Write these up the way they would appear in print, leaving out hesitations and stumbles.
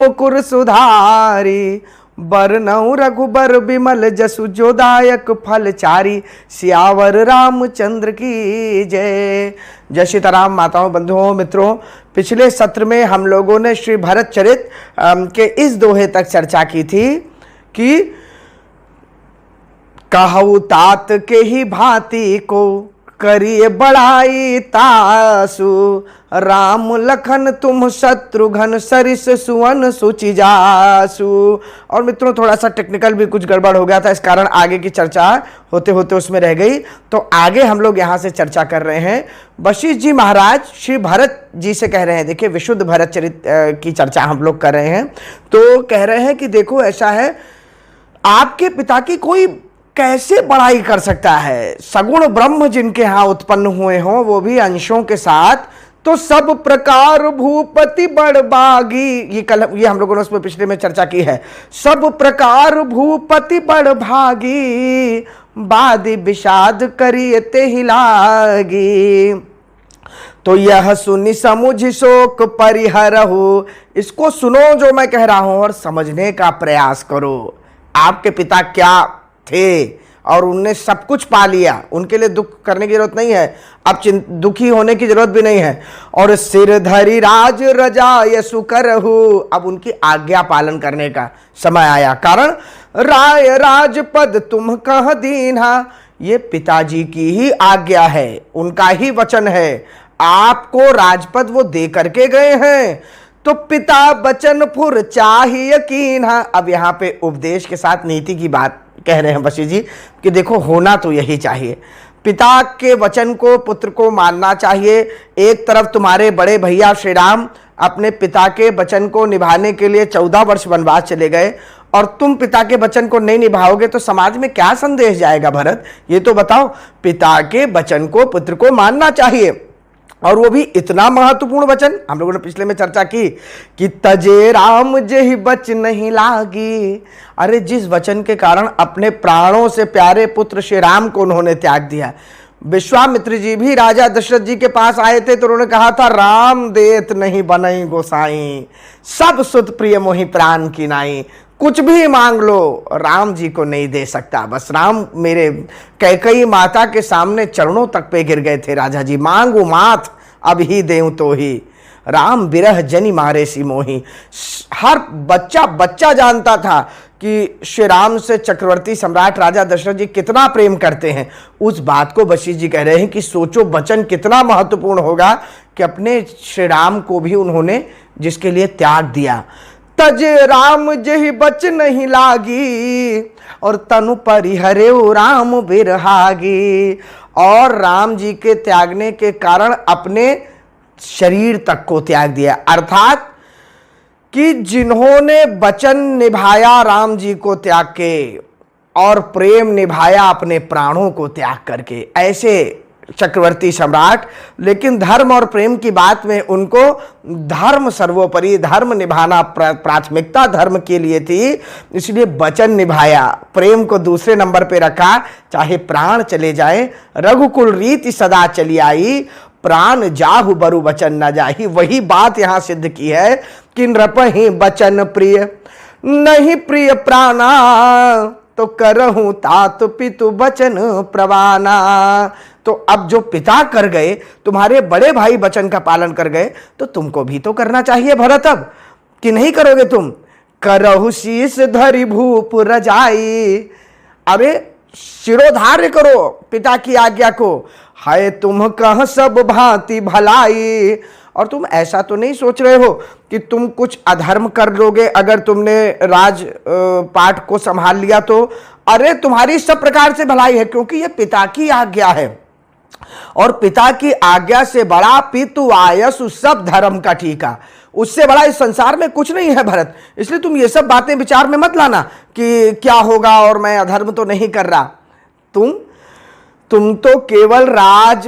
मुकुर सुधारी, बरनउँ रघुबर बिमल जसु जोदायक फलचारी, सियावर रामचंद्र की जय। जय सीताराम। माताओं, बंधुओं, मित्रों, पिछले सत्र में हम लोगों ने श्री भरत चरित के इस दोहे तक चर्चा की थी कि कहु तात के ही भांति को करिए बड़ाई तासु, राम लखन तुम शत्रुघ्न सरिस सुवन सुचि जासु। और मित्रों, थोड़ा सा टेक्निकल भी कुछ गड़बड़ हो गया था, इस कारण आगे की चर्चा होते होते उसमें रह गई। तो आगे हम लोग यहाँ से चर्चा कर रहे हैं। वशिष्ठ जी महाराज श्री भरत जी से कह रहे हैं, देखिए विशुद्ध भरत चरित की चर्चा हम लोग कर रहे हैं। तो कह रहे हैं कि देखो ऐसा है, आपके पिता की कोई कैसे बड़ाई कर सकता है। सगुण ब्रह्म जिनके यहाँ उत्पन्न हुए हों, वो भी अंशों के साथ, तो सब प्रकार भूपति बड़भागी। ये हम लोगों ने उसमें पिछले में चर्चा की है। सब प्रकार भूपति बड़भागी, बादि विषाद करिए तेहि लागी। तो यह सुनि समुझ शोक परिहरहु। इसको सुनो जो मैं कह रहा हूं और समझने का प्रयास करो। आपके पिता क्या थे और उनने सब कुछ पा लिया, उनके लिए दुख करने की जरूरत नहीं है, अब दुखी होने की जरूरत भी नहीं है। और सिर धरि राज रजाय सुकरहु, अब उनकी आज्ञा पालन करने का समय आया। कारण राय राजपद तुम कह दीन्हा, ये पिताजी की ही आज्ञा है, उनका ही वचन है। आपको राजपद वो दे करके गए हैं, तो पिता वचन फुर चाहिए कीन्हा। अब यहाँ पे उपदेश के साथ नीति की बात कह रहे हैं वशिष्ठ जी कि देखो होना तो यही चाहिए, पिता के वचन को पुत्र को मानना चाहिए। एक तरफ तुम्हारे बड़े भैया श्री राम अपने पिता के वचन को निभाने के लिए 14 वर्ष वनवास चले गए, और तुम पिता के वचन को नहीं निभाओगे तो समाज में क्या संदेश जाएगा भरत, ये तो बताओ। पिता के वचन को पुत्र को मानना चाहिए, और वो भी इतना महत्वपूर्ण वचन। हम लोगों ने पिछले में चर्चा की कि तजे राम जेहि बच नहीं लागी। अरे जिस वचन के कारण अपने प्राणों से प्यारे पुत्र श्री राम को उन्होंने त्याग दिया। विश्वामित्र जी भी राजा दशरथ जी के पास आए थे तो उन्होंने कहा था, राम देत नहीं बनई गोसाई, सब सुत प्रिय मोहि प्राण की नाई। कुछ भी मांग लो, राम जी को नहीं दे सकता। बस राम मेरे कैकेयी माता के सामने चरणों तक पे गिर गए थे, राजा जी मांगू मात अब ही देऊं तो ही, राम बिरह जनि मारे सी मोही। हर बच्चा जानता था कि श्री राम से चक्रवर्ती सम्राट राजा दशरथ जी कितना प्रेम करते हैं। उस बात को वशिष्ठ जी कह रहे हैं कि सोचो वचन कितना महत्वपूर्ण होगा कि अपने श्री राम को भी उन्होंने जिसके लिए त्याग दिया। तजे राम जेहि बच नहीं लागी, और तनु परिहरे राम बिरहागी। और राम जी के त्यागने के कारण अपने शरीर तक को त्याग दिया, अर्थात कि जिन्होंने वचन निभाया राम जी को त्याग के, और प्रेम निभाया अपने प्राणों को त्याग करके, ऐसे चक्रवर्ती सम्राट। लेकिन धर्म और प्रेम की बात में उनको धर्म सर्वोपरि, धर्म निभाना प्राथमिकता धर्म के लिए थी, इसलिए वचन निभाया, प्रेम को दूसरे नंबर पे रखा। चाहे प्राण चले जाए, रघुकुल रीति सदा चली आई, प्राण जाहु बरु वचन न जाहि। वही बात यहां सिद्ध की है कि नृपहि वचन प्रिय नहीं प्रिय प्राणा, तो करहूं तात पितु वचन प्रवाना। तो अब जो पिता कर गए, तुम्हारे बड़े भाई वचन का पालन कर गए, तो तुमको भी तो करना चाहिए भरत। अब कि नहीं करोगे तुम? करहु शीस धरि भूप रजाई। अरे शिरोधार्य करो पिता की आज्ञा को। हाय तुम कह सब भांति भलाई। और तुम ऐसा तो नहीं सोच रहे हो कि तुम कुछ अधर्म कर लोगे अगर तुमने राज पाठ को संभाल लिया तो। अरे तुम्हारी सब प्रकार से भलाई है, क्योंकि ये पिता की आज्ञा है, और पिता की आज्ञा से बड़ा पितु आयसु सब धर्म का ठीका। उससे बड़ा इस संसार में कुछ नहीं है भरत। इसलिए तुम ये सब बातें विचार में मत लाना कि क्या होगा और मैं अधर्म तो नहीं कर रहा। तुम तो केवल राज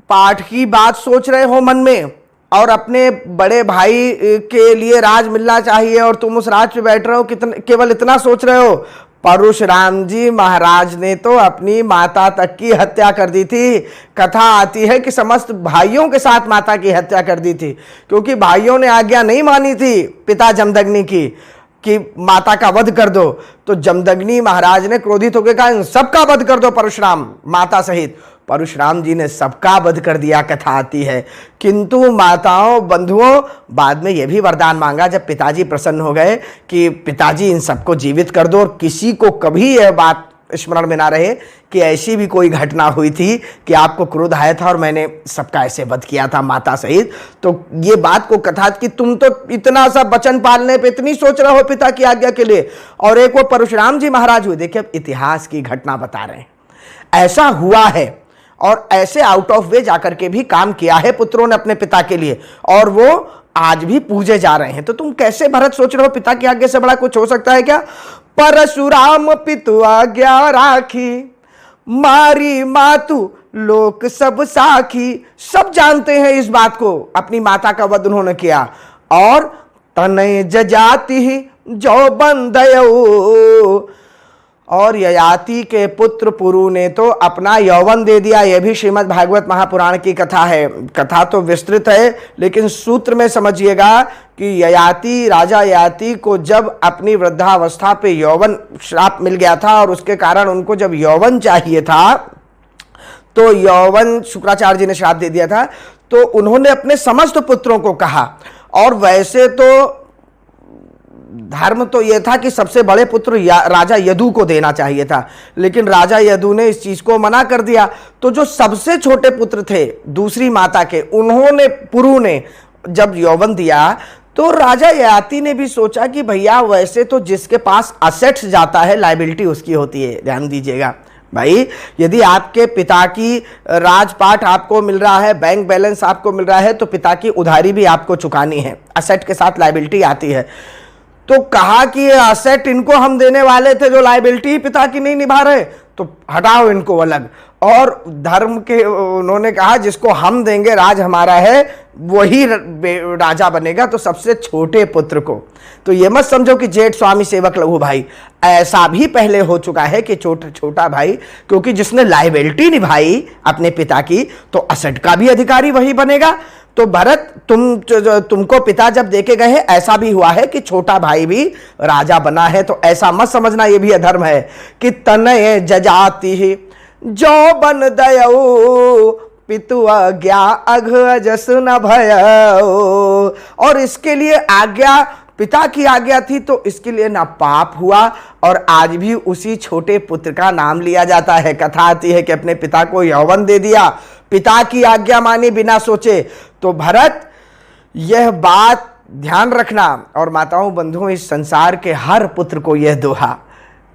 पाठ की बात सोच रहे हो मन में, और अपने बड़े भाई के लिए राज मिलना चाहिए, और तुम उस राज पे बैठ रहे हो, केवल इतना सोच रहे हो। परशुराम जी महाराज ने तो अपनी माता तक की हत्या कर दी थी। कथा आती है कि समस्त भाइयों के साथ माता की हत्या कर दी थी, क्योंकि भाइयों ने आज्ञा नहीं मानी थी पिता जमदग्नि की कि माता का वध कर दो। तो जमदग्नि महाराज ने क्रोधित होकर कहा, सबका वध कर दो परशुराम, माता सहित। परशुराम जी ने सबका वध कर दिया, कथा आती है। किंतु माताओं बंधुओं, बाद में यह भी वरदान मांगा जब पिताजी प्रसन्न हो गए कि पिताजी इन सबको जीवित कर दो, और किसी को कभी यह बात स्मरण में ना रहे कि ऐसी भी कोई घटना हुई थी कि आपको क्रोध आया था और मैंने सबका ऐसे वध किया था माता सहित। तो ये बात को कथा कि तुम तो इतना सा वचन पालने पे इतनी सोच रहे हो पिता की आज्ञा के लिए, और एक वो परशुराम जी महाराज हुए। देखिए, अब इतिहास की घटना बता रहे हैं, ऐसा हुआ है और ऐसे आउट ऑफ वे जाकर के भी काम किया है पुत्रों ने अपने पिता के लिए, और वो आज भी पूजे जा रहे हैं। तो तुम कैसे भरत सोच रहे हो पिता की आज्ञा से बड़ा कुछ हो सकता है क्या? परशुराम पितु आज्ञा राखी, मारी मातु लोक सब साखी। सब जानते हैं इस बात को, अपनी माता का वध उन्होंने किया। और तनय जजाति जो बंदयो, और ययाति के पुत्र पुरु ने तो अपना यौवन दे दिया। यह भी श्रीमद् भागवत महापुराण की कथा है। कथा तो विस्तृत है, लेकिन सूत्र में समझिएगा कि ययाति, राजा ययाति को जब अपनी वृद्धावस्था पे यौवन श्राप मिल गया था, और उसके कारण उनको जब यौवन चाहिए था, तो यौवन शुक्राचार्य जी ने श्राप दे दिया था। तो उन्होंने अपने समस्त पुत्रों को कहा, और वैसे तो धर्म तो यह था कि सबसे बड़े पुत्र राजा यदु को देना चाहिए था, लेकिन राजा यदु ने इस चीज को मना कर दिया। तो जो सबसे छोटे पुत्र थे दूसरी माता के, उन्होंने, पुरु ने जब यौवन दिया, तो राजा ययाति ने भी सोचा कि भैया वैसे तो जिसके पास असेट्स जाता है लायबिलिटी उसकी होती है। ध्यान दीजिएगा भाई, यदि आपके पिता की राजपाट आपको मिल रहा है, बैंक बैलेंस आपको मिल रहा है, तो पिता की उधारी भी आपको चुकानी है। असेट के साथ लायबिलिटी आती है। तो कहा कि ये असेट इनको हम देने वाले थे, जो लायबिलिटी पिता की नहीं निभा रहे, तो हटाओ इनको अलग। और धर्म के उन्होंने कहा जिसको हम देंगे, राज हमारा है, वही राजा बनेगा, तो सबसे छोटे पुत्र को। तो ये मत समझो कि जेठ स्वामी सेवक लघु भाई, ऐसा भी पहले हो चुका है कि छोटा भाई, क्योंकि जिसने लायबिलिटी निभाई अपने पिता की, तो असेट का भी अधिकारी वही बनेगा। तो भरत, तुमको पिता जब देके गए हैं, ऐसा भी हुआ है कि छोटा भाई भी राजा बना है। तो ऐसा मत समझना ये भी अधर्म है कि तनय जजाति जो बन दयो, पितु आज्ञा अघ अजस न भयो। और इसके लिए आज्ञा, पिता की आज्ञा थी, तो इसके लिए ना पाप हुआ, और आज भी उसी छोटे पुत्र का नाम लिया जाता है। कथा आती है कि अपने पिता को यौवन दे दिया, पिता की आज्ञा मानी बिना सोचे। तो भरत, यह बात ध्यान रखना, और माताओं बंधुओं, इस संसार के हर पुत्र को यह दोहा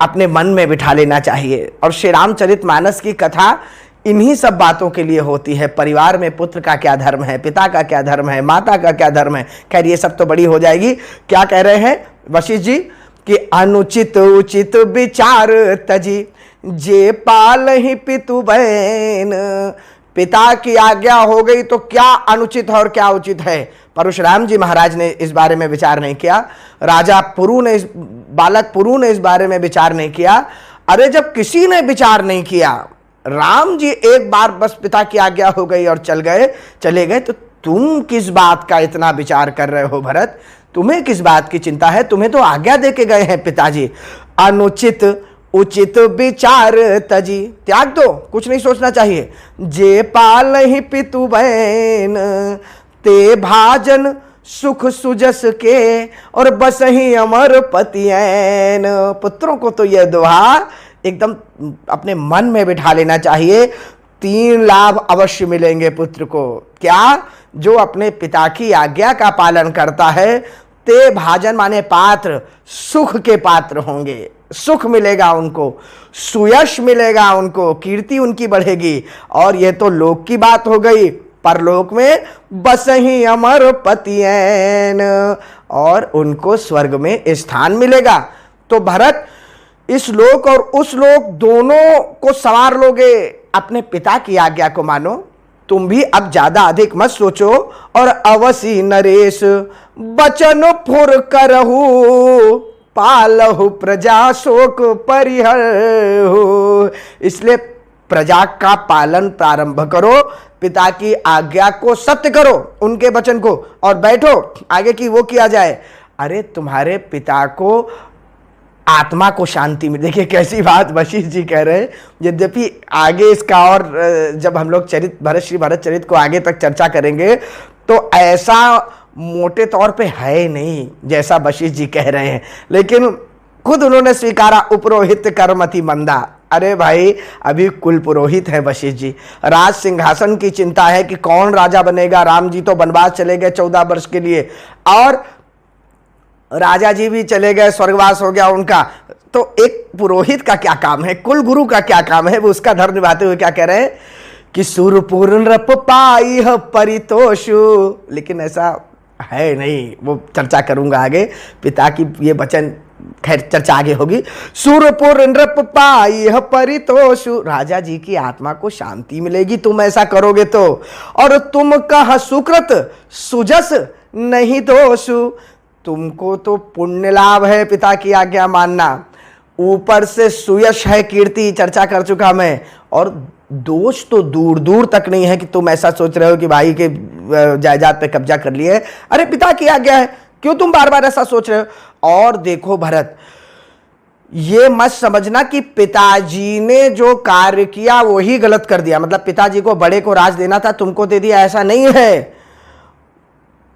अपने मन में बिठा लेना चाहिए। और श्री रामचरितमानस की कथा इन्हीं सब बातों के लिए होती है। परिवार में पुत्र का क्या धर्म है, पिता का क्या धर्म है, माता का क्या धर्म है। खैर ये सब तो बड़ी हो जाएगी। क्या कह रहे हैं वशिष्ठ जी कि अनुचित उचित विचार तजी, जे पाल ही पितु बहन। पिता की आज्ञा हो गई तो क्या अनुचित है और क्या उचित है, परशुराम जी महाराज ने इस बारे में विचार नहीं किया। राजा पुरु ने, बालक पुरु ने इस बारे में विचार नहीं किया। अरे जब किसी ने विचार नहीं किया, राम जी एक बार बस पिता की आज्ञा हो गई और चले गए, तो तुम किस बात का इतना विचार कर रहे हो भरत? तुम्हें किस बात की चिंता है? तुम्हें तो आज्ञा दे के गए हैं पिताजी। अनुचित उचित विचार तजी, त्याग दो, कुछ नहीं सोचना चाहिए। जे पाल ही पितु बहन, ते भाजन सुख सुजस के, और बस ही अमर पतियन। पुत्रों को तो यह दोहा एकदम अपने मन में बिठा लेना चाहिए। 3 लाभ अवश्य मिलेंगे पुत्र को। क्या? जो अपने पिता की आज्ञा का पालन करता है, ते भाजन माने पात्र, सुख के पात्र होंगे, सुख मिलेगा उनको, सुयश मिलेगा उनको, कीर्ति उनकी बढ़ेगी। और यह तो लोक की बात हो गई, परलोक में बस ही अमर पतियन, और उनको स्वर्ग में स्थान मिलेगा। तो भरत, इस लोक और उस लोक दोनों को संवार लोगे, अपने पिता की आज्ञा को मानो। तुम भी अब ज्यादा अधिक मत सोचो, और अवसी नरेश बचन फुर करहु, पालहु प्रजा शोक परिहरहु। इसलिए प्रजा का पालन प्रारंभ करो, पिता की आज्ञा को सत्य करो, उनके वचन को, और बैठो आगे की वो किया जाए। अरे तुम्हारे पिता को आत्मा को शांति मिले। देखिए कैसी बात वशिष्ठ जी कह रहे हैं। यद्यपि आगे इसका और जब हम लोग श्री भरत चरित को आगे तक चर्चा करेंगे तो ऐसा मोटे तौर पे है नहीं जैसा वशिष्ठ जी कह रहे हैं, लेकिन खुद उन्होंने स्वीकारा उपरोहित कर्मति मंदा। अरे भाई अभी कुल पुरोहित है वशिष्ठ जी, राज सिंहासन की चिंता है कि कौन राजा बनेगा। राम जी तो वनवास चले गए 14 वर्ष के लिए, और राजा जी भी चले गए, स्वर्गवास हो गया उनका। तो एक पुरोहित का क्या काम है, कुल गुरु का क्या काम है। वो उसका धर्म निभाते हुए क्या कह रहे हैं कि सुरपुर नृप पाई परितोषु, लेकिन ऐसा है नहीं। वो चर्चा करूंगा आगे, पिता की ये वचन, खैर चर्चा आगे होगी। सुरपुर नृप पाई परितोषु, राजा जी की आत्मा को शांति मिलेगी तुम ऐसा करोगे तो। और तुम कह सुकृत सुजस नहीं दोषु, तुमको तो पुण्य लाभ है पिता की आज्ञा मानना, ऊपर से सुयश है, कीर्ति, चर्चा कर चुका मैं, और दोष तो दूर दूर तक नहीं है कि तुम ऐसा सोच रहे हो कि भाई के जायदाद पे कब्जा कर लिए। अरे पिता की आज्ञा है, क्यों तुम बार बार ऐसा सोच रहे हो। और देखो भरत, ये मत समझना कि पिताजी ने जो कार्य किया वही गलत कर दिया, मतलब पिताजी को बड़े को राज देना था तुमको दे दिया, ऐसा नहीं है।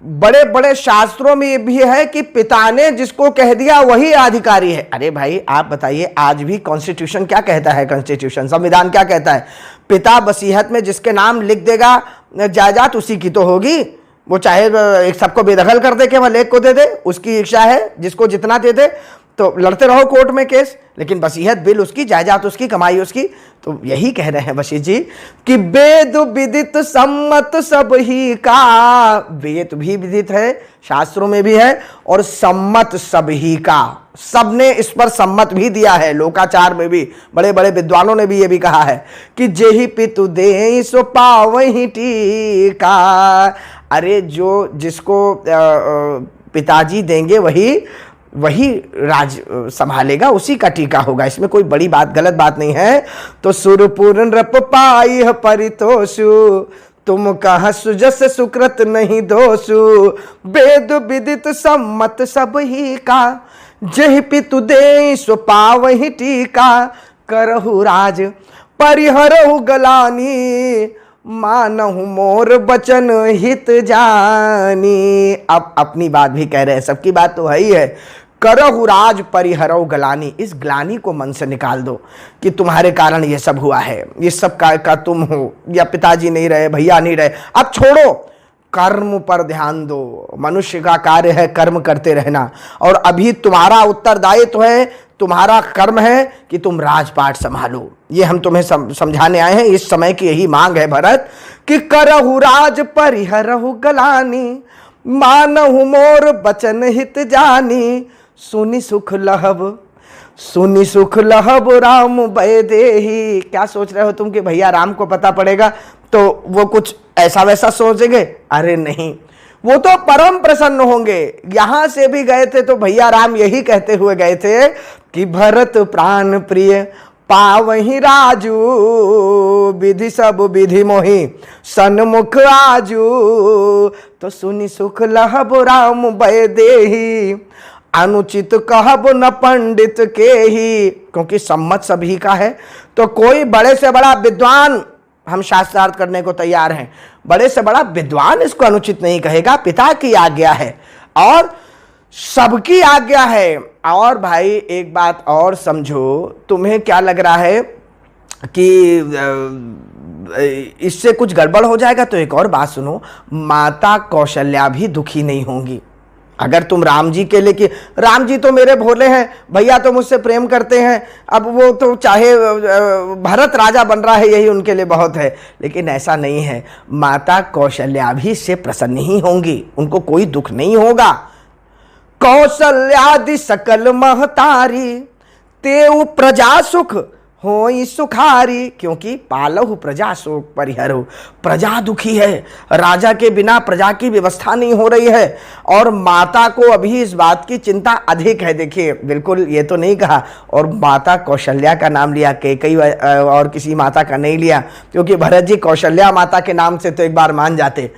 बड़े बड़े शास्त्रों में ये भी है कि पिता ने जिसको कह दिया वही अधिकारी है। अरे भाई आप बताइए, आज भी कॉन्स्टिट्यूशन क्या कहता है, कॉन्स्टिट्यूशन संविधान क्या कहता है, पिता वसीयत में जिसके नाम लिख देगा जायदाद उसी की तो होगी। वो चाहे एक सबको बेदखल कर दे, केवल एक को दे दे, उसकी इच्छा है, जिसको जितना दे दे, तो लड़ते रहो कोर्ट में केस, लेकिन वसीयत बिल उसकी, जायदाद उसकी, कमाई उसकी। तो यही कह रहे हैं वशिष्ठ जी कि वेद विदित सम्मत सब ही का, वेद भी विदित है, शास्त्रों में भी है, और सम्मत सब ही का, सबने इस पर सम्मत भी दिया है। लोकाचार में भी बड़े बड़े विद्वानों ने भी ये भी कहा है कि जेहि पितु दे सो पावहि टीका। अरे जो जिसको पिताजी देंगे वही राज संभालेगा, उसी का टीका होगा, इसमें कोई बड़ी बात, गलत बात नहीं है। तो सुरपुर नृप पाई परितोषु, तुम कह सुजस सुकृत नहीं दोषु, वेद विदित सम्मत सब ही का, जेहि पितु दे सो पावहि टीका, करहु राज परिहरहु गलानी, मानहु मोर बचन हित जानी। अब अपनी बात भी कह रहे हैं, सबकी बात तो है ही है। करहु राज परिहरहु गलानी, इस ग्लानी को मन से निकाल दो कि तुम्हारे कारण ये सब हुआ है, ये सब का तुम हो, या पिताजी नहीं रहे, भैया नहीं रहे। अब छोड़ो, कर्म पर ध्यान दो। मनुष्य का कार्य है कर्म करते रहना, और अभी तुम्हारा उत्तरदायित्व है, तुम्हारा कर्म है कि तुम राजपाट संभालो। ये हम तुम्हें समझाने आए हैं, इस समय की यही मांग है भरत कि करहु राज परिहरहु गलानी, मानहु मोर बचन हित जानी, सुनि सुख लहब राम वैदेही। क्या सोच रहे हो तुम कि भैया राम को पता पड़ेगा तो वो कुछ ऐसा वैसा सोचेंगे? अरे नहीं, वो तो परम प्रसन्न होंगे। यहां से भी गए थे तो भैया राम यही कहते हुए गए थे कि भरत प्राण प्रिय पावहि राजू, विधि सब विधि मोहि सन्मुख आजू, तो सुनि सुख लहब राम वैदेही, अनुचित कहब न पंडित के ही। क्योंकि सम्मत सभी का है, तो कोई बड़े से बड़ा विद्वान, हम शास्त्रार्थ करने को तैयार हैं, बड़े से बड़ा विद्वान इसको अनुचित नहीं कहेगा। पिता की आज्ञा है और सबकी आज्ञा है। और भाई एक बात और समझो, तुम्हें क्या लग रहा है कि इससे कुछ गड़बड़ हो जाएगा? तो एक और बात सुनो, माता कौशल्या भी दुखी नहीं होंगी अगर तुम राम जी के लिए, कि राम जी तो मेरे भोले हैं, भैया तो मुझसे प्रेम करते हैं, अब वो तो चाहे भरत राजा बन रहा है यही उनके लिए बहुत है। लेकिन ऐसा नहीं है, माता कौशल्या भी इससे प्रसन्न ही होंगी, उनको कोई दुख नहीं होगा। कौशल्यादि सकल महतारी, तेउ प्रजा सुख होई सुखारी, क्योंकि पालहु प्रजा शोक परिहरो। प्रजा दुखी है, राजा के बिना प्रजा की व्यवस्था नहीं हो रही है, और माता को अभी इस बात की चिंता अधिक है। देखिए, बिल्कुल ये तो नहीं कहा, और माता कौशल्या का नाम लिया, कैकेयी और किसी माता का नहीं लिया, क्योंकि भरत जी कौशल्या माता के नाम से तो एक बार मान जाते।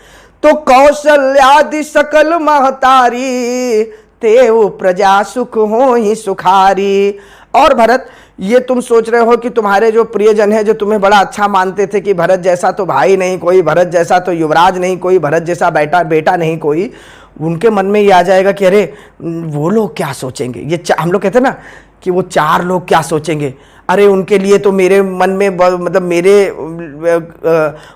तो कौशल्यादि सकल महतारी, तेव प्रजा सुख हो ही सुखारी। और भरत, ये तुम सोच रहे हो कि तुम्हारे जो प्रियजन है, जो तुम्हें बड़ा अच्छा मानते थे कि भरत जैसा तो भाई नहीं कोई, भरत जैसा तो युवराज नहीं कोई, भरत जैसा बेटा नहीं कोई, उनके मन में ये आ जाएगा कि अरे वो लोग क्या सोचेंगे। ये हम लोग कहते हैं ना कि वो 4 लोग क्या सोचेंगे, अरे उनके लिए तो मेरे मन में मतलब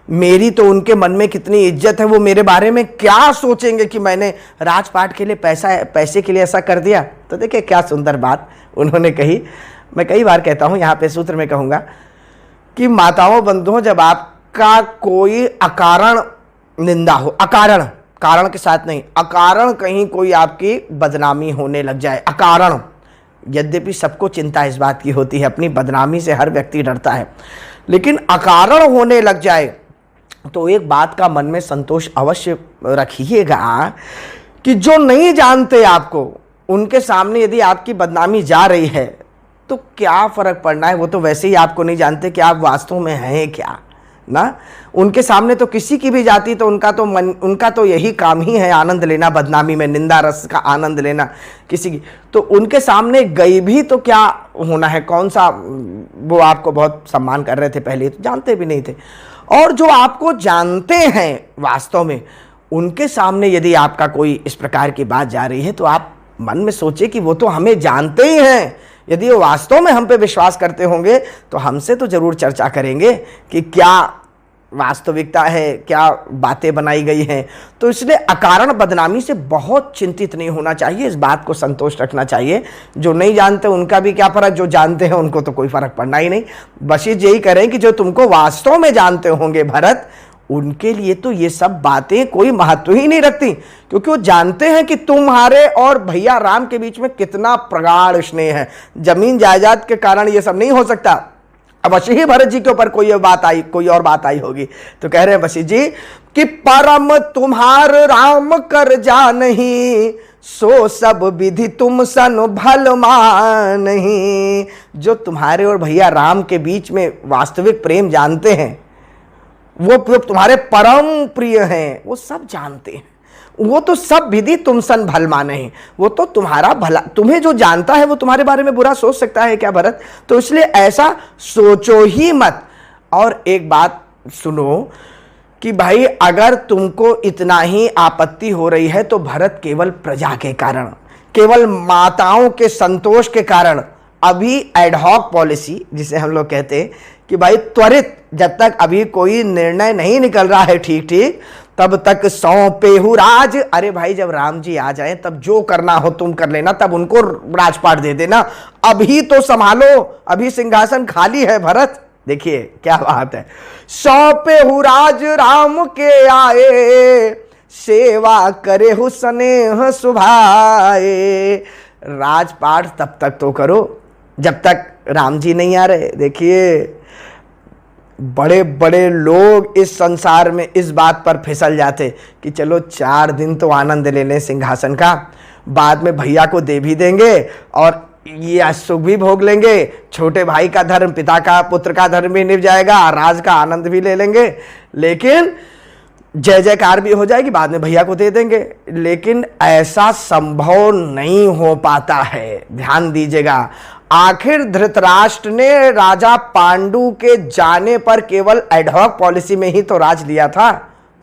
मेरी तो उनके मन में कितनी इज्जत है, वो मेरे बारे में क्या सोचेंगे कि मैंने राजपाट के लिए पैसे के लिए ऐसा कर दिया। तो देखिए क्या सुंदर बात उन्होंने कही। मैं कई बार कहता हूँ, यहाँ पे सूत्र में कहूँगा कि माताओं बंधुओं, जब आपका कोई अकारण निंदा हो, अकारण, कारण के साथ नहीं, अकारण कहीं कोई आपकी बदनामी होने लग जाए, अकारण, यद्यपि सबको चिंता इस बात की होती है, अपनी बदनामी से हर व्यक्ति डरता है, लेकिन अकारण होने लग जाए तो एक बात का मन में संतोष अवश्य रखिएगा कि जो नहीं जानते आपको, उनके सामने यदि आपकी बदनामी जा रही है तो क्या फर्क पड़ना है, वो तो वैसे ही आपको नहीं जानते कि आप वास्तव में हैं क्या ना। उनके सामने तो किसी की भी जाती तो उनका तो यही काम ही है, आनंद लेना बदनामी में, निंदा रस का आनंद लेना किसी की। तो उनके सामने गई भी तो क्या होना है, कौन सा, वो आपको बहुत सम्मान कर रहे थे पहले, तो जानते भी नहीं थे। और जो आपको जानते हैं वास्तव में, उनके सामने यदि आपका कोई इस प्रकार की बात जा रही है तो आप मन में सोचिए कि वो तो हमें जानते ही हैं। यदि वो वास्तव में हम पे विश्वास करते होंगे तो हमसे तो जरूर चर्चा करेंगे कि क्या वास्तविकता है, क्या बातें बनाई गई हैं। तो इसलिए अकारण बदनामी से बहुत चिंतित नहीं होना चाहिए, इस बात को संतोष रखना चाहिए। जो नहीं जानते उनका भी क्या फर्क, जो जानते हैं उनको तो कोई फर्क पड़ना ही नहीं। बशीर यही करें कि जो तुमको वास्तव में जानते होंगे भरत, उनके लिए तो ये सब बातें कोई महत्व ही नहीं रखती, क्योंकि वो जानते हैं कि तुम्हारे और भैया राम के बीच में कितना प्रगाढ़ स्नेह है। जमीन जायदाद के कारण ये सब नहीं हो सकता। अब वशी ही भरत जी के ऊपर कोई और बात आई होगी तो कह रहे हैं वशी जी कि परम तुम्हार राम कर जा नहीं, सो सब विधि तुम सन भल नहीं। जो तुम्हारे और भैया राम के बीच में वास्तविक प्रेम जानते हैं, वो तुम्हारे परम प्रिय हैं, वो सब जानते हैं, वो तो सब विधि तुम सन भल माने हैं। वो तो तुम्हारा भला, तुम्हें जो जानता है वो तुम्हारे बारे में बुरा सोच सकता है क्या भरत? तो इसलिए ऐसा सोचो ही मत। और एक बात सुनो कि भाई अगर तुमको इतना ही आपत्ति हो रही है तो भरत केवल प्रजा के कारण, केवल माताओं के संतोष के कारण अभी एडहॉक पॉलिसी, जिसे हम लोग कहते हैं कि भाई त्वरित, जब तक अभी कोई निर्णय नहीं निकल रहा है ठीक ठीक, तब तक सौंपेहु राज। अरे भाई जब राम जी आ जाएं तब जो करना हो तुम कर लेना, तब उनको राजपाट दे देना, अभी तो संभालो, अभी सिंहासन खाली है भरत। देखिए क्या बात है, सौंपेहु राज राम के आए, सेवा करे हु स्नेह सुभाए। राजपाट तब तक तो करो जब तक राम जी नहीं आ रहे। देखिए बड़े बड़े लोग इस संसार में इस बात पर फिसल जाते कि चलो 4 दिन तो आनंद ले लें सिंहासन का, बाद में भैया को दे भी देंगे और ये सुख भी भोग लेंगे, छोटे भाई का धर्म, पिता का पुत्र का धर्म भी निभ जाएगा, राज का आनंद भी ले लेंगे, लेकिन जय जयकार भी हो जाएगी, बाद में भैया को दे देंगे। लेकिन ऐसा संभव नहीं हो पाता है, ध्यान दीजिएगा। आखिर धृतराष्ट्र ने राजा पांडु के जाने पर केवल एडहॉक पॉलिसी में ही तो राज लिया था,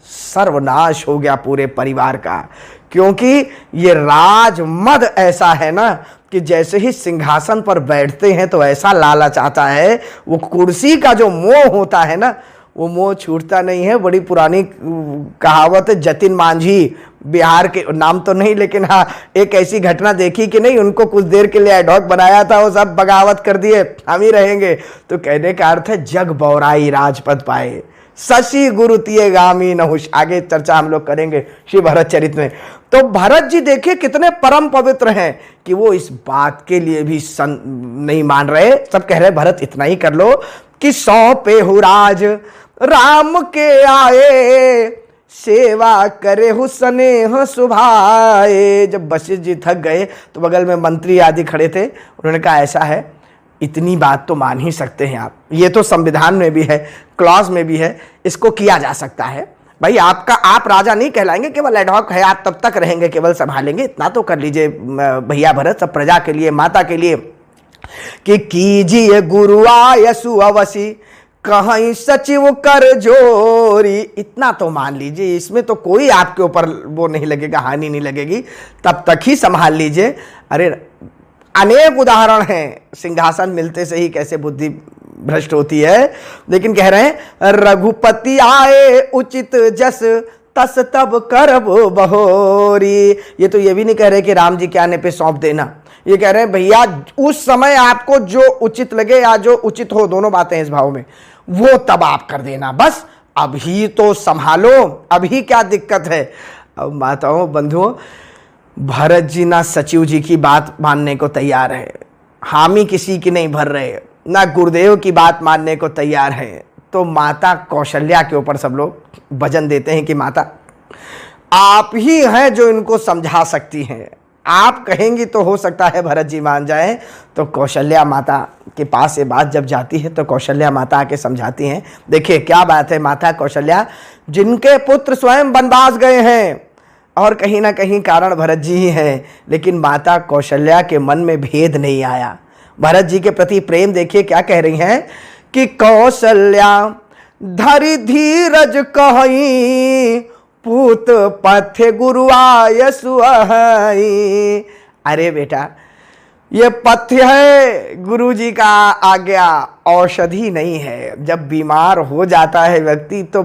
सर्वनाश हो गया पूरे परिवार का। क्योंकि ये राजमद ऐसा है ना कि जैसे ही सिंहासन पर बैठते हैं तो ऐसा लालच आता है, वो कुर्सी का जो मोह होता है ना, वो मोह छूटता नहीं है। बड़ी पुरानी कहावत है, जतिन मांझी, बिहार के, नाम तो नहीं लेकिन हाँ एक ऐसी घटना देखी कि नहीं, उनको कुछ देर के लिए एडहॉक बनाया था, वो सब बगावत कर दिए, हम ही रहेंगे। तो कहने का अर्थ है जग बौराई राजपद पाए, शशि गुरु तिये गामी नहुष। आगे चर्चा हम लोग करेंगे श्री भरत चरित में। तो भरत जी देखिए कितने परम पवित्र हैं कि वो इस बात के लिए भी नहीं मान रहे। सब कह रहे भरत इतना ही कर लो कि सौंपे हु राज राम के आए, सेवा करे हु स्नेह सुभाए। जब वशिष्ठ जी थक गए तो बगल में मंत्री आदि खड़े थे, उन्होंने कहा ऐसा है, इतनी बात तो मान ही सकते हैं आप, ये तो संविधान में भी है, क्लॉज में भी है, इसको किया जा सकता है। भाई आप राजा नहीं कहलाएंगे, केवल एडहॉक है, आप तब तक रहेंगे, केवल संभालेंगे, इतना तो कर लीजिए भैया भरत, सब प्रजा के लिए, माता के लिए। कि कीजिए गुरु आयसु अवसी, कहीं सचिव कर जोरी। इतना तो मान लीजिए, इसमें तो कोई आपके ऊपर वो नहीं लगेगा, हानि नहीं लगेगी, तब तक ही संभाल लीजिए। अरे अनेक उदाहरण हैं, सिंहासन मिलते से ही कैसे बुद्धि भ्रष्ट होती है। लेकिन कह रहे हैं रघुपति आए उचित जस, तस तब करबो बहोरी। ये तो ये भी नहीं कह रहे कि राम जी के आने पे सौंप देना, ये कह रहे हैं भैया उस समय आपको जो उचित लगे या जो उचित हो, दोनों बातें हैं इस भाव में, वो तब आप कर देना, बस अभी तो संभालो, अभी क्या दिक्कत है। अब माताओं बंधुओं, भरत जी ना सचिव जी की बात मानने को तैयार है, हामी किसी की नहीं भर रहे, ना गुरुदेव की बात मानने को तैयार है। तो माता कौशल्या के ऊपर सब लोग भजन देते हैं कि माता आप ही हैं जो इनको समझा सकती हैं, आप कहेंगी तो हो सकता है भरत जी मान जाएं। तो कौशल्या माता के पास ये बात जब जाती है तो कौशल्या माता आके समझाती हैं। देखिए क्या बात है, माता कौशल्या जिनके पुत्र स्वयं वनवास गए हैं और कहीं ना कहीं कारण भरत जी ही हैं, लेकिन माता कौशल्या के मन में भेद नहीं आया। भरत जी के प्रति प्रेम देखिए क्या कह रही हैं कि कौशल्या धरि धीरज कहीं, पूत पथ्य गुरु आयसु अहि। अरे बेटा ये पथ्य है, गुरु जी का आज्ञा, औषधि नहीं है। जब बीमार हो जाता है व्यक्ति तो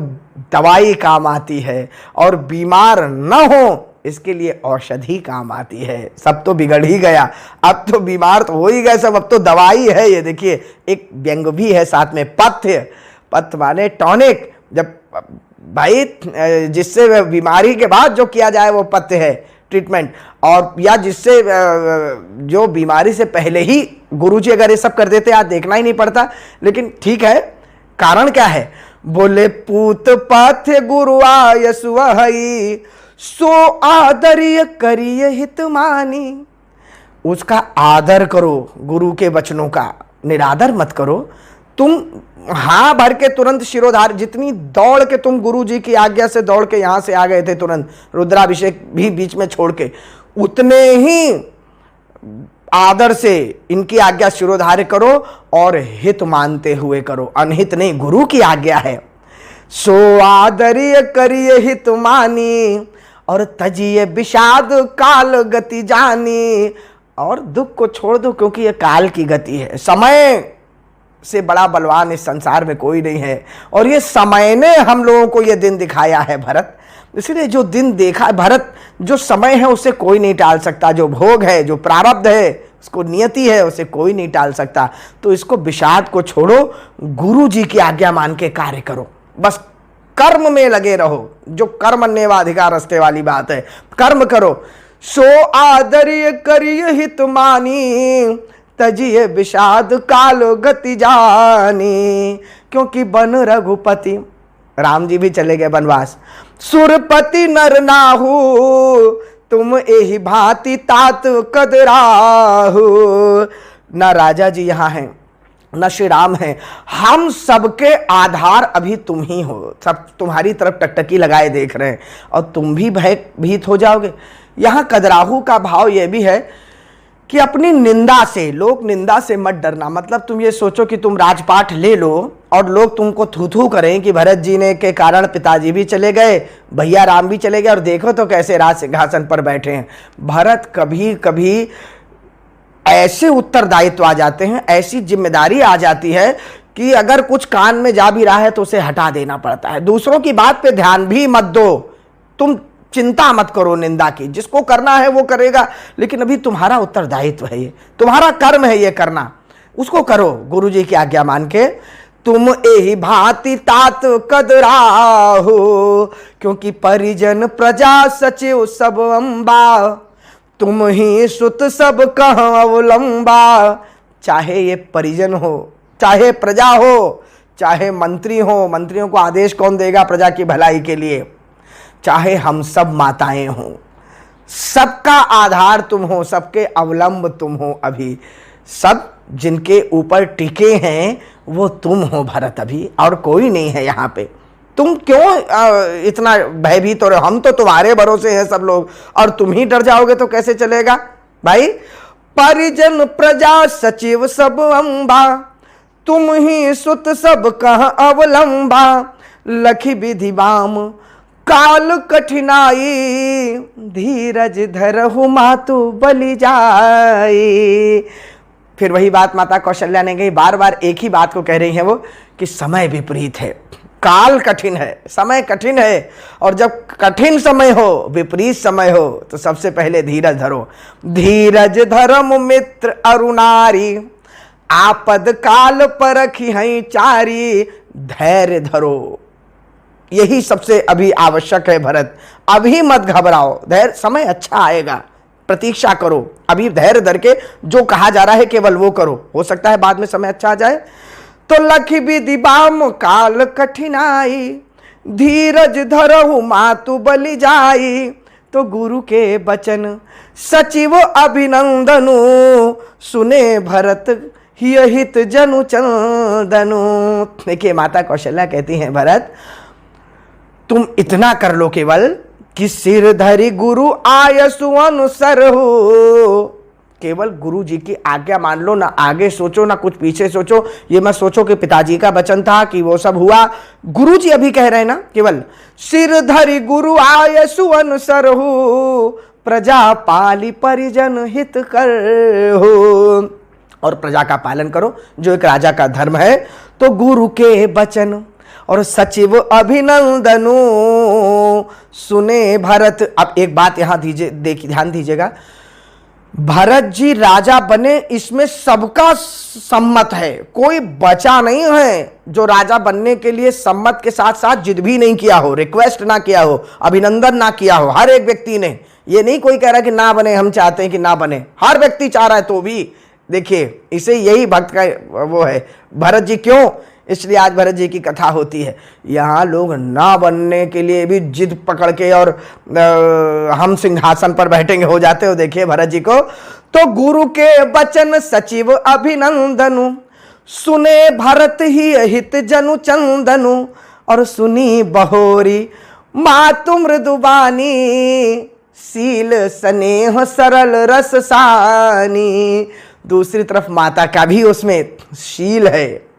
दवाई काम आती है, और बीमार न हो इसके लिए औषधि काम आती है। सब तो बिगड़ ही गया, अब तो बीमार तो हो ही गए सब, अब तो दवाई है। ये देखिए एक व्यंग भी है साथ में, पथ्य, पथ्य माने टॉनिक। जब भाई जिससे बीमारी के बाद जो किया जाए वो पथ्य है, ट्रीटमेंट, और या जिससे जो बीमारी से पहले ही गुरुजी अगर ये सब कर देते आज देखना ही नहीं पड़ता। लेकिन ठीक है, कारण क्या है, बोले पूत पथ्य गुरु आयसु अहि, सो आदर्य करिय हित मानी। उसका आदर करो, गुरु के वचनों का निरादर मत करो। तुम हाँ भर के तुरंत शिरोधार, जितनी दौड़ के तुम गुरु जी की आज्ञा से दौड़ के यहां से आ गए थे तुरंत, रुद्राभिषेक भी बीच में छोड़ के, उतने ही आदर से इनकी आज्ञा शिरोधार्य करो और हित मानते हुए करो, अनहित नहीं, गुरु की आज्ञा है। सो आदर्य करिए हित मानी, और तजिए विषाद काल गति जानी। और दुख को छोड़ दो क्योंकि ये काल की गति है, समय से बड़ा बलवान इस संसार में कोई नहीं है। और ये समय ने हम लोगों को ये दिन दिखाया है भरत, इसलिए जो दिन देखा भरत, जो समय है उसे कोई नहीं टाल सकता, जो भोग है, जो प्रारब्ध है, उसको नियति है, उसे कोई नहीं टाल सकता। तो इसको विषाद को छोड़ो, गुरु जी की आज्ञा मान के कार्य करो, बस कर्म में लगे रहो, जो कर्मण्येवाधिकार रस्ते वाली बात है, कर्म करो। सो आदर्य करिय हित मानी, तजिए विषाद काल गति जानी। क्योंकि बन रघुपति, राम जी भी चले गए वनवास, सुरपति नर नाहु, तुम एहि भांति तात कदराहु। न राजा जी यहाँ हैं, न श्री राम हैं, हम सबके आधार अभी तुम ही हो। सब तुम्हारी तरफ टकटकी लगाए देख रहे हैं और तुम भी भयभीत हो जाओगे। यहाँ कदराहु का भाव यह भी है कि अपनी निंदा से, लोक निंदा से मत डरना। मतलब तुम ये सोचो कि तुम राजपाट ले लो और लोग तुमको थू थू करें कि भरत जी ने के कारण पिताजी भी चले गए, भैया राम भी चले गए, और देखो तो कैसे राज सिंहासन पर बैठे हैं। भरत कभी कभी ऐसे उत्तरदायित्व आ जाते हैं, ऐसी जिम्मेदारी आ जाती है कि अगर कुछ कान में जा भी रहा है तो उसे हटा देना पड़ता है। दूसरों की बात पे ध्यान भी मत दो, तुम चिंता मत करो निंदा की, जिसको करना है वो करेगा, लेकिन अभी तुम्हारा उत्तरदायित्व है, ये तुम्हारा कर्म है ये करना, उसको करो गुरु जी की आज्ञा मान के। तुम एहि भांति तात कदराहो, क्योंकि परिजन प्रजा सचिव सब अम्बा, तुम ही सुत सब कह अवलंबा। चाहे ये परिजन हो, चाहे प्रजा हो, चाहे मंत्री हो, मंत्रियों को आदेश कौन देगा प्रजा की भलाई के लिए, चाहे हम सब माताएं हों, सबका आधार तुम हो, सबके अवलंब तुम हो। अभी सब जिनके ऊपर टिके हैं वो तुम हो भरत, अभी और कोई नहीं है यहाँ पे। तुम क्यों इतना भयभीत हो रहे हो? हम तो तुम्हारे भरोसे हैं सब लोग, और तुम ही डर जाओगे तो कैसे चलेगा भाई। परिजन प्रजा सचिव सब अम्बा, तुम ही सुत सब कह अवलंबा। लखी विधि बाम काल कठिनाई, धीरज धरहु मातु बलि जाई। फिर वही बात माता कौशल्या ने कही, बार बार एक ही बात को कह रही है वो, कि समय विपरीत है, काल कठिन है, समय कठिन है, और जब कठिन समय हो, विपरीत समय हो, तो सबसे पहले धीरज धरो। धीरज धर्म मित्र अरुणारी, आपद काल परखी हैं चारी। धैर्य धरो, यही सबसे अभी आवश्यक है भरत। अभी मत घबराओ, धैर्य, समय अच्छा आएगा, प्रतीक्षा करो। अभी धैर्य धर के जो कहा जा रहा है केवल वो करो, हो सकता है बाद में समय अच्छा आ जाए। तो लखी विधि बाम काल कठिनाई, धीरज धरहु मातु बलि जाई। तो गुरु के बचन सचिव अभिनंदनु, सुने भरत हित जनु चंदनु। देखिए माता कौशल्या कहती हैं, भरत तुम इतना कर लो केवल कि सिर धरि गुरु आयसु अनुसर हो। केवल गुरु जी की आज्ञा मान लो, ना आगे सोचो ना कुछ पीछे सोचो। ये मत सोचो कि पिताजी का वचन था कि वो सब हुआ। गुरु जी अभी कह रहे हैं ना, केवल सिर धरि गुरु आयसु अनुसर हो, प्रजा पाली परिजन हित कर हो। और प्रजा का पालन करो, जो एक राजा का धर्म है। तो गुरु के वचन और सचिव अभिनंदनु, सुने भरत। अब एक बात यहां ध्यान दीजिएगा, भरत जी राजा बने इसमें सबका सम्मत है, कोई बचा नहीं है जो राजा बनने के लिए सम्मत के साथ साथ जिद भी नहीं किया हो, रिक्वेस्ट ना किया हो, अभिनंदन ना किया हो। हर एक व्यक्ति ने, ये नहीं कोई कह रहा कि ना बने, हम चाहते हैं कि ना बने, हर व्यक्ति चाह रहा है। तो भी देखिए, इसे यही भक्त का वो है भरत जी। क्यों? इसलिए आज भरत जी की कथा होती है। यहाँ लोग ना बनने के लिए भी जिद पकड़ के और हम सिंहासन पर बैठेंगे हो जाते हो। देखिए भरत जी को, तो गुरु के वचन सचिव अभिनंदनु, सुने भरत ही हित जनु चंदनु। और सुनी बहोरी मातु मृदुबानी, सील स्नेह सरल रस सानी। दूसरी तरफ माता का भी उसमें शील है,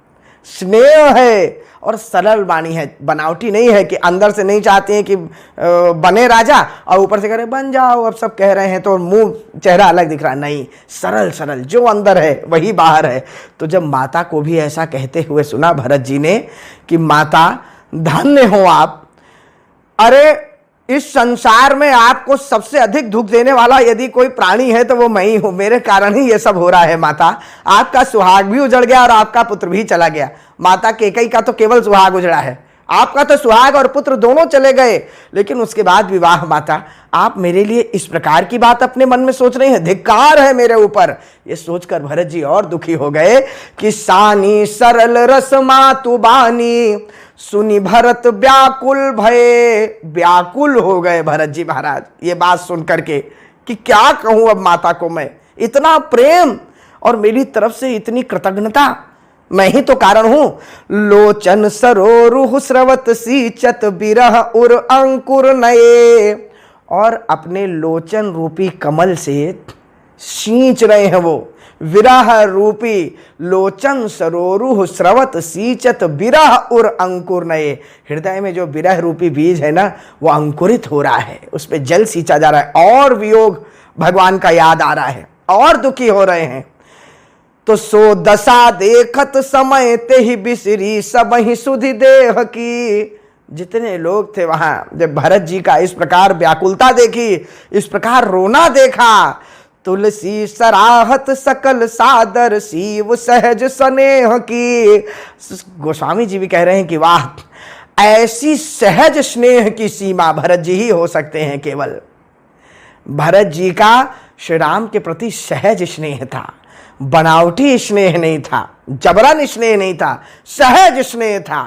स्नेह है और सरल वाणी है, बनावटी नहीं है कि अंदर से नहीं चाहते हैं कि बने राजा और ऊपर से कह रहे बन जाओ, अब सब कह रहे हैं तो मुंह चेहरा अलग दिख रहा। नहीं, सरल सरल, जो अंदर है वही बाहर है। तो जब माता को भी ऐसा कहते हुए सुना भरत जी ने कि माता धन्य हो आप, अरे इस संसार में आपको सबसे अधिक दुख देने वाला यदि कोई प्राणी है तो वो मैं ही हूं, मेरे कारण ही ये सब हो रहा है माता। आपका सुहाग भी उजड़ गया और आपका पुत्र भी चला गया। माता केकई का तो केवल सुहाग उजड़ा है, आपका तो सुहाग और पुत्र दोनों चले गए, लेकिन उसके बाद विवाह। माता आप मेरे लिए इस प्रकार की बात अपने मन में सोच रही हैं, धिक्कार है मेरे ऊपर। ये सोचकर भरत जी और दुखी हो गए कि सानी सरल रस मातु बानी, सुनी भरत व्याकुल भये। व्याकुल हो गए भरत जी महाराज ये बात सुन करके कि क्या कहूं अब माता को मैं, इतना प्रेम और मेरी तरफ से इतनी कृतज्ञता, मैं ही तो कारण हूं। लोचन सरोरु स्रवत सींचत बिरह उर अंकुर नए। और अपने लोचन रूपी कमल से सींच रहे हैं वो, विरह रूपी लोचन सरोरु स्रवत सींचत बिरह उर अंकुर नए। हृदय में जो विरह रूपी बीज है ना, वो अंकुरित हो रहा है, उस पर जल सींचा जा रहा है और वियोग भगवान का याद आ रहा है और दुखी हो रहे हैं। तो सो दशा देखत समय ते ही बिसरी सब ही सुधि देह की। जितने लोग थे वहां, जब भरत जी का इस प्रकार व्याकुलता देखी, इस प्रकार रोना देखा, तुलसी सराहत सकल सादर, शिव सहज स्नेह की। गोस्वामी जी भी कह रहे हैं कि वाह, ऐसी सहज स्नेह की सीमा भरत जी ही हो सकते हैं। केवल भरत जी का श्री राम के प्रति सहज स्नेह था, बनावटी स्नेह नहीं था, जबरन स्नेह नहीं था, सहज स्नेह था।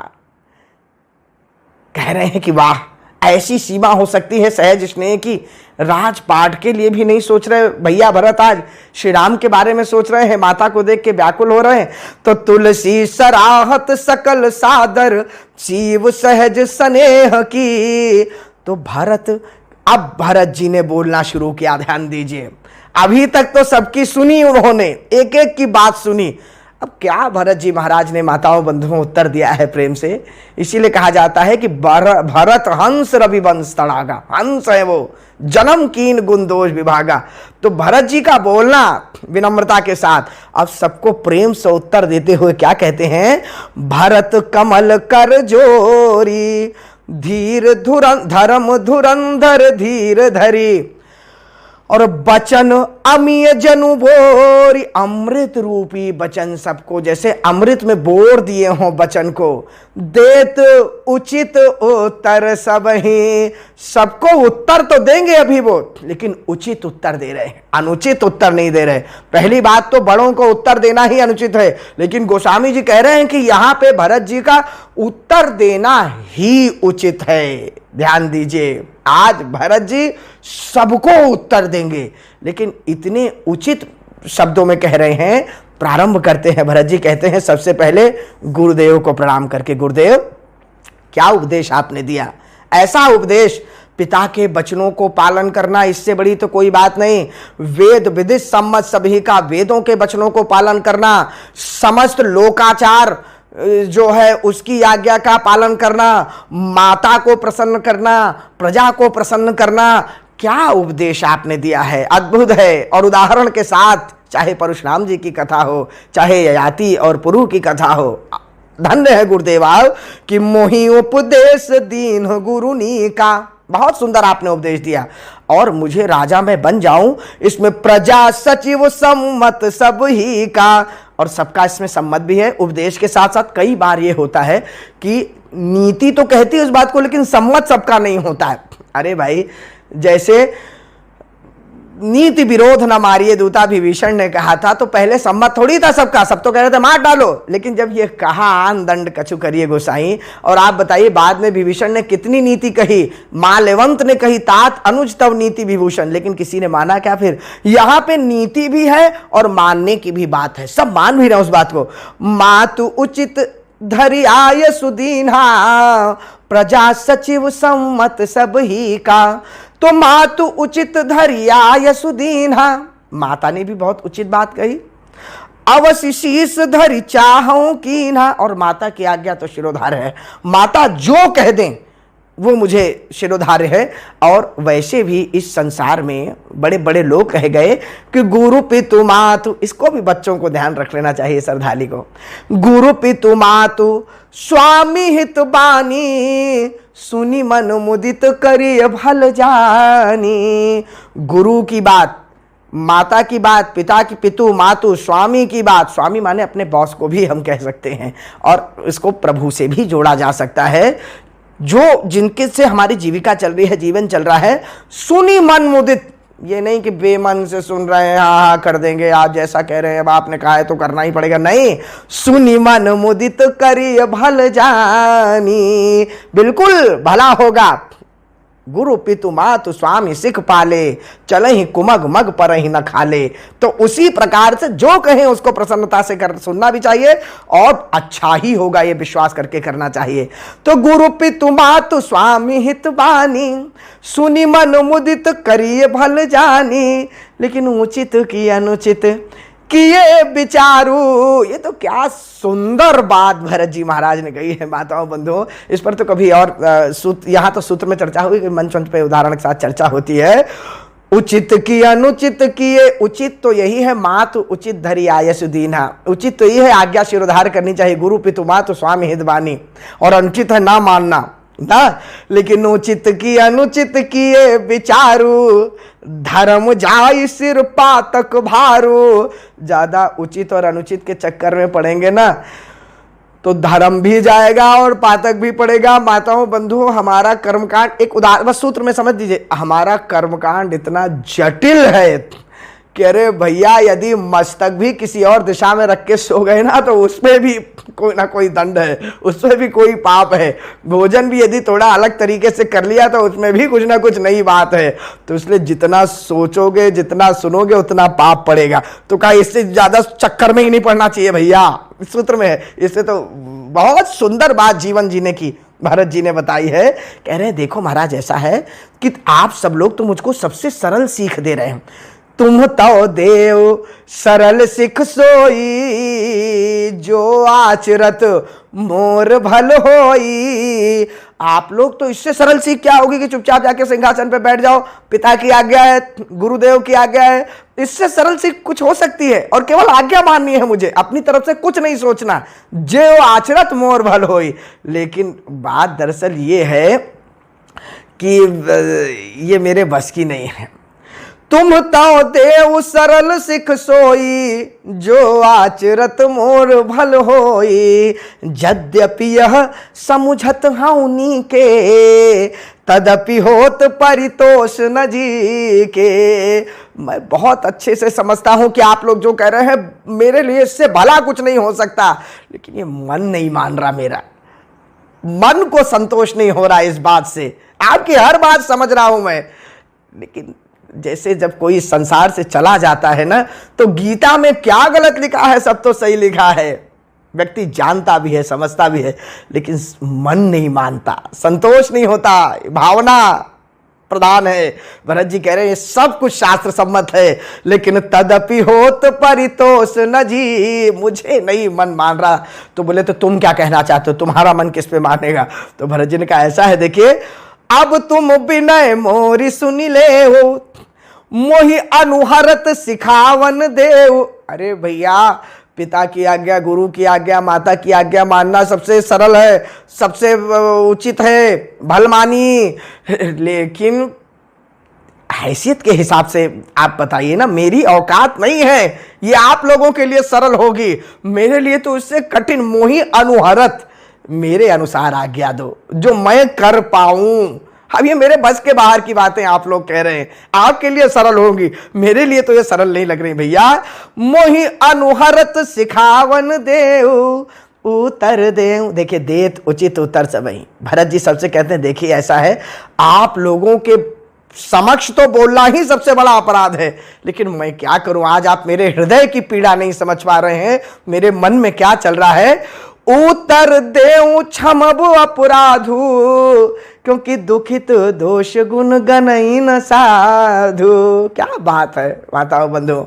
कह रहे हैं कि वाह, ऐसी सीमा हो सकती है सहज स्नेह की। राजपाट के लिए भी नहीं सोच रहे भैया भरत, आज श्री राम के बारे में सोच रहे हैं, माता को देख के व्याकुल हो रहे हैं। तो तुलसी सराहत सकल सादर, शिव सहज स्नेह की। तो अब भरत जी ने बोलना शुरू किया। ध्यान दीजिए, अभी तक तो सबकी सुनी उन्होंने, एक एक की बात सुनी। अब क्या भरत जी महाराज ने माताओं बंधुओं उत्तर दिया है प्रेम से। इसीलिए कहा जाता है कि भरत हंस रविवंश तड़ागा, हंस है वो, जन्म कीन गुण दोष विभागा। तो भरत जी का बोलना विनम्रता के साथ, अब सबको प्रेम से उत्तर देते हुए क्या कहते हैं, भरत कमल कर जोरी, धीर धर्म धुरंधर धीर धरी, और बचन अमीय जनु बोरी। अमृत रूपी बचन सबको जैसे अमृत में बोर दिए हों बचन को, देत उचित उत्तर सब ही। सबको उत्तर तो देंगे अभी वो, लेकिन उचित उत्तर दे रहे हैं, अनुचित उत्तर नहीं दे रहे। पहली बात तो बड़ों को उत्तर देना ही अनुचित है, लेकिन गोस्वामी जी कह रहे हैं कि यहां पे भरत जी का उत्तर देना ही उचित है। ध्यान दीजिए, आज भरत जी सबको उत्तर देंगे, लेकिन इतने उचित शब्दों में कह रहे हैं। प्रारंभ करते हैं, भरत जी कहते हैं सबसे पहले गुरुदेव को प्रणाम करके, गुरुदेव क्या उपदेश आपने दिया। ऐसा उपदेश, पिता के वचनों को पालन करना, इससे बड़ी तो कोई बात नहीं। वेद विदित सम्मत सभी का, वेदों के वचनों को पालन करना, समस्त लोकाचार जो है उसकी आज्ञा का पालन करना, माता को प्रसन्न करना, प्रजा को प्रसन्न करना, क्या उपदेश आपने दिया है, अद्भुत है। और उदाहरण के साथ, चाहे परशुराम जी की कथा हो, चाहे ययाति और पुरु की कथा हो। धन्य है गुरुदेव कि मोहि उपदेश दीन गुरुनी का। बहुत सुंदर आपने उपदेश दिया। और मुझे राजा में बन जाऊं, इसमें प्रजा सचिव सम्मत सब ही का, और सबका इसमें सम्मत भी है। उपदेश के साथ साथ कई बार ये होता है कि नीति तो कहती है उस बात को, लेकिन सम्मत सबका नहीं होता है। अरे भाई, जैसे नीति विरोध न मारिए दूता विभीषण ने कहा था, तो पहले सम्मत थोड़ी था सबका, सब तो कह रहे थे मार डालो। लेकिन जब ये कहा आन दंड कछु करिए गोसाई, और आप बताइए बाद में विभीषण ने कितनी नीति कही, माल्यवंत ने कही तात अनुज तव नीति विभूषण, लेकिन किसी ने माना क्या। फिर यहां पे नीति भी है और मानने की भी बात है, सब मान भी रहे उस बात को। मातु उचित धरि आय सुदीन्हा, प्रजा सचिव सम्मत सब ही का। तो मातु उचित धरि आय सुदीन्हा, माता ने भी बहुत उचित बात कही। अवश्य शीस धरि चाहूं कीन्हा, और माता की आज्ञा तो शिरोधार्य है, माता जो कह दें वो मुझे शिरोधार्य है। और वैसे भी इस संसार में बड़े बड़े लोग कहे गए कि गुरु पितु मातु, इसको भी बच्चों को ध्यान रख लेना चाहिए श्रद्धालु को। गुरु पितु मातु स्वामी हित बानी, सुनी मन मुदित करिय भल जानी। गुरु की बात, माता की बात, पिता की, पितु मातु, स्वामी की बात, स्वामी माने अपने बॉस को भी हम कह सकते हैं, और इसको प्रभु से भी जोड़ा जा सकता है, जो जिनके से हमारी जीविका चल रही है, जीवन चल रहा है। सुनी मन मुदित, ये नहीं कि बेमन से सुन रहे हैं, हाँ हाँ कर देंगे, आप जैसा कह रहे हैं, अब आपने कहा है तो करना ही पड़ेगा, नहीं। सुनी मन मुदित करिय भल जानी, बिल्कुल भला होगा। गुरु पितु मातु स्वामी सिख पाले, चले ही कुमग मग पर ही न खाले। तो उसी प्रकार से जो कहें उसको प्रसन्नता से कर सुनना भी चाहिए, और अच्छा ही होगा ये विश्वास करके करना चाहिए। तो गुरु पितु मातु स्वामी हित बानी, सुनी मन मुदित करिए भल जानी। लेकिन उचित की अनुचित किए विचारू, ये तो क्या सुंदर बात भरत जी महाराज ने कही है माताओं बंधुओं। इस पर तो कभी और यहाँ तो सूत्र में चर्चा हुई, मंच मंच पे उदाहरण के साथ चर्चा होती है। उचित की अनुचित किए, उचित तो यही है मातु उचित धरि आयसु दीन्हा, उचित तो यही है आज्ञा शिरोधार्य करनी चाहिए, गुरु पितु मातु स्वामी हित बानी। और अनुचित है ना मानना, ना, लेकिन उचित की अनुचित किए विचारू, धर्म जाई सिर पातक भारू। ज्यादा उचित और अनुचित के चक्कर में पड़ेंगे ना तो धर्म भी जाएगा और पातक भी पड़ेगा। माताओं बंधुओं, हमारा कर्मकांड, एक उदाहरण बस सूत्र में समझ लीजिए, हमारा कर्मकांड इतना जटिल है कि अरे भैया, यदि मस्तक भी किसी और दिशा में रख के सो गए ना तो उसमें भी कोई ना कोई दंड है, उसमें भी कोई पाप है। भोजन भी यदि थोड़ा अलग तरीके से कर लिया तो उसमें भी कुछ ना कुछ नई बात है। तो इसलिए जितना सोचोगे, जितना सुनोगे, उतना पाप पड़ेगा। तो कहा इससे ज्यादा चक्कर में ही नहीं पड़ना चाहिए भैया, सूत्र में है। इससे तो बहुत सुंदर बात जीवन जीने की भरत जी ने बताई है। कह रहे देखो महाराज, ऐसा है कि आप सब लोग तो मुझको सबसे सरल सीख दे रहे हैं। तुम तो देव सरल सिख सोई, जो आचरत मोर भल होई। आप लोग तो इससे सरल सीख क्या होगी कि चुपचाप जाके सिंहासन पे बैठ जाओ, पिता की आज्ञा है, गुरुदेव की आज्ञा है। इससे सरल सीख कुछ हो सकती है? और केवल आज्ञा माननी है मुझे, अपनी तरफ से कुछ नहीं सोचना। जो आचरत मोर भल होई। लेकिन बात दरअसल ये है कि ये मेरे बस की नहीं है। तुम तो देव सरल सिख सोई, जो आचरत मोर भल होई। यद्यपि यह समुझत हऊनी के, तदपि होत परितोष न जी के। मैं बहुत अच्छे से समझता हूं कि आप लोग जो कह रहे हैं मेरे लिए इससे भला कुछ नहीं हो सकता, लेकिन ये मन नहीं मान रहा, मेरा मन को संतोष नहीं हो रहा इस बात से। आपकी हर बात समझ रहा हूं मैं, लेकिन जैसे जब कोई संसार से चला जाता है ना, तो गीता में क्या गलत लिखा है सब तो सही लिखा है। व्यक्ति जानता भी है, समझता भी है, लेकिन मन नहीं मानता, संतोष नहीं होता, भावना प्रधान है। भरत जी कह रहे हैं सब कुछ शास्त्र सम्मत है, लेकिन तदपि होत परितोष न जी, मुझे नहीं मन मान रहा। तो बोले तो तुम क्या कहना चाहते हो, तुम्हारा मन किस पे मानेगा? तो भरत जी ने कहा ऐसा है, देखिए अब तुम विनय मोरी सुनी ले हो, मोहि अनुहरत सिखावन देव। अरे भैया, पिता की आज्ञा, गुरु की आज्ञा, माता की आज्ञा मानना सबसे सरल है, सबसे उचित है, भलमानी। लेकिन हैसियत के हिसाब से आप बताइए ना, मेरी औकात नहीं है ये आप लोगों के लिए सरल होगी, मेरे लिए तो इससे कठिन। मोहि अनुहरत, मेरे अनुसार आज्ञा दो जो मैं कर पाऊं। अब ये मेरे बस के बाहर की बातें आप लोग कह रहे हैं, आपके लिए सरल होंगी, मेरे लिए तो ये सरल नहीं लग रही भैया। मोहि अनुहरत सिखावन देव, उत्तर देव। देखिए, देत उचित उत्तर सब ही। भरत जी सबसे कहते हैं देखिए ऐसा है, आप लोगों के समक्ष तो बोलना ही सबसे बड़ा अपराध है, लेकिन मैं क्या करूं, आज आप मेरे हृदय की पीड़ा नहीं समझ पा रहे हैं, मेरे मन में क्या चल रहा है। उत्तर देऊं क्षमब अपराधु, क्योंकि दुखित दोष गुण गनई न साधु। क्या बात है माताओं बंधुओं,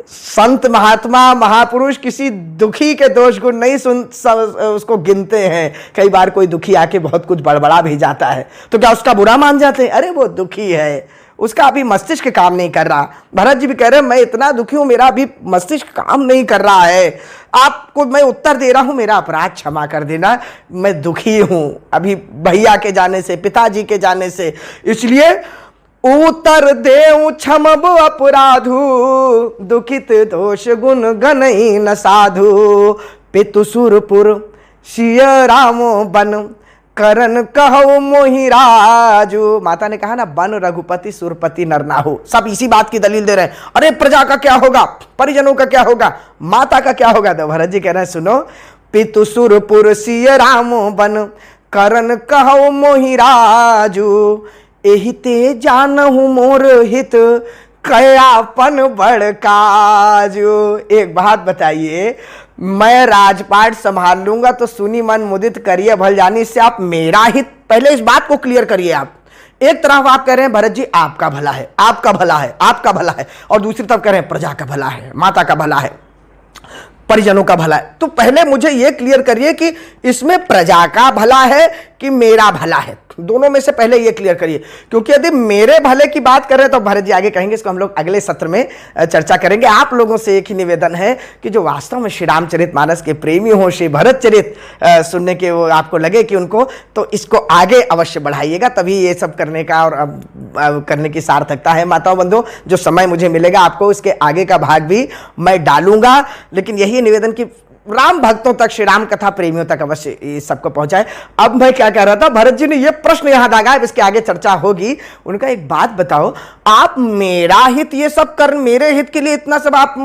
संत महात्मा महापुरुष किसी दुखी के दोष गुण नहीं उसको गिनते हैं। कई बार कोई दुखी आके बहुत कुछ बड़बड़ा भी जाता है तो क्या उसका बुरा मान जाते हैं? अरे वो दुखी है, उसका अभी मस्तिष्क काम नहीं कर रहा। भरत जी भी कह रहे हैं मैं इतना दुखी हूं, मेरा अभी मस्तिष्क काम नहीं कर रहा है, आपको मैं उत्तर दे रहा हूं, मेरा अपराध क्षमा कर देना, मैं दुखी हूं अभी भैया के जाने से, पिताजी के जाने से, इसलिए उत्तर देऊं क्षमब अपराधु, दुखित दोष गुण गनई न साधु। पितु सुरपुर सिय रामो बन, करन कहो मोहि राजू। माता ने कहा ना, बन रघुपति सुरपति नर नाहु। सब इसी बात की दलील दे रहे हैं। अरे प्रजा का क्या होगा, परिजनों का क्या होगा, माता का क्या होगा? तो भरत जी कह रहे हैं सुनो, पितु सुरपुर सिय रामो बन, करन कहो मोहि राजू। एहि ते जानहु मोर हित, कयापन बड़काजू। एक बात बताइए, मैं राजपाट संभाल लूंगा तो सुनी मन मुदित करिए भल जानी, इससे आप मेरा हित, पहले इस बात को क्लियर करिए। आप एक तरफ आप कह रहे हैं भरत जी आपका भला है, आपका भला है, आपका भला है, और दूसरी तरफ कह रहे हैं प्रजा का भला है, माता का भला है, परिजनों का भला है। तो पहले मुझे यह क्लियर करिए कि इसमें प्रजा का भला है कि मेरा भला है? दोनों में से पहले ये क्लियर करिए, क्योंकि यदि मेरे भले की बात करें तो भरत जी आगे कहेंगे, इसको हम लोग अगले सत्र में चर्चा करेंगे। आप लोगों से एक ही निवेदन है कि जो वास्तव में श्री रामचरितमानस के प्रेमी हो, श्री भरत चरित सुनने के वो आपको लगे कि उनको, तो इसको आगे अवश्य बढ़ाइएगा, तभी ये सब करने का और करने की सार्थकता है। माताओं बंधुओं, जो समय मुझे मिलेगा आपको इसके आगे का भाग भी मैं डालूंगा, लेकिन यही निवेदन कि राम भक्तों तक, श्री राम कथा प्रेमियों तक अवश्य इस सबको पहुंचाए। अब मैं क्या कह रहा था, भरत जी ने यह प्रश्न यहां दागा, इसके आगे चर्चा होगी। उनका एक बात बताओ, आप मेरा हित ये सब कर, मेरे हित के लिए इतना सब आप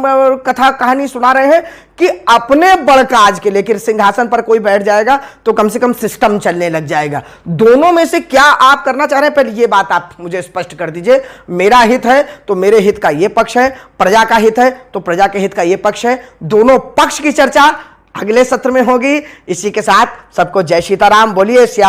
कथा कहानी सुना रहे हैं कि अपने बड़ काज के लिए, कि सिंहासन पर कोई बैठ जाएगा तो कम से कम सिस्टम चलने लग जाएगा? दोनों में से क्या आप करना चाह रहे हैं? पहले ये बात आप मुझे स्पष्ट कर दीजिए। मेरा हित है तो मेरे हित का ये पक्ष है, प्रजा का हित है तो प्रजा के हित का ये पक्ष है। दोनों पक्ष की चर्चा अगले सत्र में होगी। इसी के साथ सबको जय सीताराम बोलिए।